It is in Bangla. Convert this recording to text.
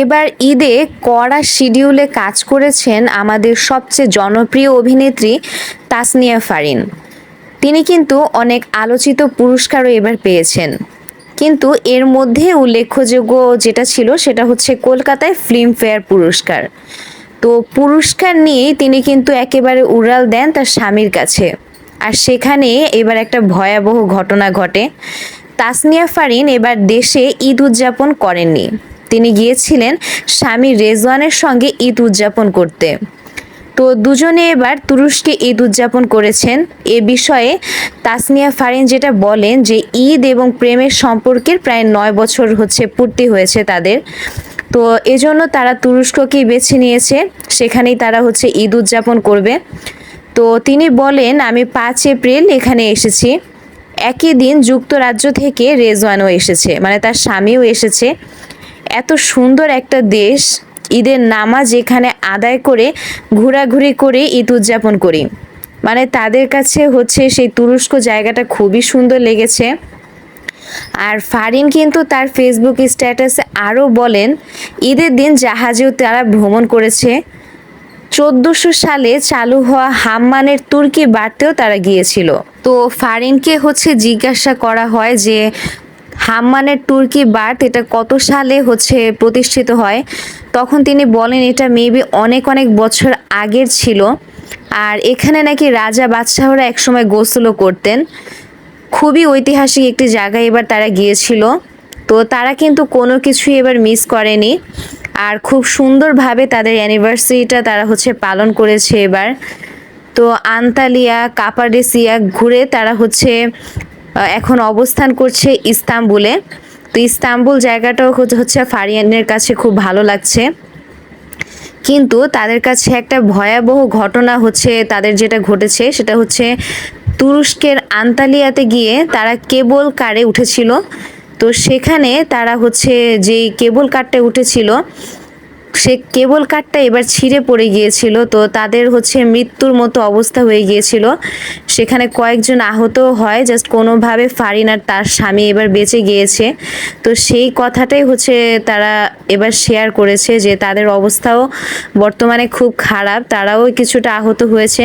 এবার ঈদে কড়া শিডিউলে কাজ করেছেন আমাদের সবচেয়ে জনপ্রিয় অভিনেত্রী তাসনিয়া ফারিন। তিনি কিন্তু অনেক আলোচিত পুরস্কারও এবার পেয়েছেন। কিন্তু এর মধ্যে উল্লেখযোগ্য যেটা ছিল সেটা হচ্ছে কলকাতায় ফিল্মফেয়ার পুরস্কার। তো পুরস্কার নিয়েই তিনি কিন্তু একেবারে উড়াল দেন তার স্বামীর কাছে। আর সেখানে এবার একটা ভয়াবহ ঘটনা ঘটে। তাসনিয়া ফারিন এবার দেশে ঈদ উদযাপন করেননি। তিনি গিয়েছিলেন স্বামী রেজওয়ানের সঙ্গে ঈদ উদযাপন করতে। তো দুজনে এবার তুরস্কে ঈদ উদযাপন করেছেন। এ বিষয়ে তাসনিয়া ফারিন যেটা বলেন যে ঈদ এবং প্রেমের সম্পর্কের প্রায় 9 বছর পূর্তি হয়েছে তাদের। তো এজন্য তারা তুরস্ককেই বেছে নিয়েছে, সেখানেই তারা ঈদ উদযাপন করবে। তো তিনি বলেন, আমি 5 এপ্রিল এখানে এসেছি। একই দিন যুক্তরাজ্য থেকে রেজওয়ানও এসেছে, মানে তার স্বামীও এসেছে। এত সুন্দর একটা দেশ, ঈদের নামাজ এখানে আদায় করে ঘোরাঘুরি করে ঈদ উদযাপন করি। মানে তাদের কাছে সেই তুরস্ক জায়গাটা খুবই সুন্দর লেগেছে। আর ফারিন কিন্তু তার ফেসবুক স্ট্যাটাসে আরও বলেন, ঈদের দিন জাহাজেও তারা ভ্রমণ করেছে। 1400 সালে চালু হওয়া হাম্মানের তুর্কি বার্তেও তারা গিয়েছিল। তো ফারিনকে জিজ্ঞাসা করা হয় যে হাম্মানের তুর্কি বার্থ এটা কত সালে প্রতিষ্ঠিত হয়, তখন তিনি বলেন এটা মেবি অনেক অনেক বছর আগের ছিল। আর এখানে নাকি রাজা বাদশাহরা একসময় গোসলও করতেন। খুবই ঐতিহাসিক একটি জায়গায় এবার তারা গিয়েছিল। তো তারা কিন্তু কোনো কিছুই এবার মিস করেনি। আর খুব সুন্দরভাবে তাদের অ্যানিভার্সারিটা তারা পালন করেছে এবার। তো আন্তালিয়া কাপাডোসিয়া ঘুরে তারা এখন অবস্থান করছে ইস্তাম্বুলে। তো ইস্তাম্বুল জায়গাটাও ফারিয়ানের কাছে খুব ভালো লাগছে। কিন্তু তাদের কাছে একটা ভয়াবহ ঘটনা তাদের যেটা ঘটেছে সেটা তুরস্কের আন্তালিয়াতে গিয়ে তারা কেবল কারে উঠেছিল। তো সেখানে তারা যে কেবল কারটা উঠেছিল সে কেবল কারটা এবার ছিঁড়ে পড়ে গিয়েছিল। তো তাদের মৃত্যুর মতো অবস্থা হয়ে গিয়েছিল। সেখানে কয়েকজন আহতও হয়, জাস্ট কোনোভাবে ফারিন আর তার স্বামী এবার বেঁচে গিয়েছে। তো সেই কথাটাই তারা এবার শেয়ার করেছে যে তাদের অবস্থাও বর্তমানে খুব খারাপ, তারাও কিছুটা আহত হয়েছে।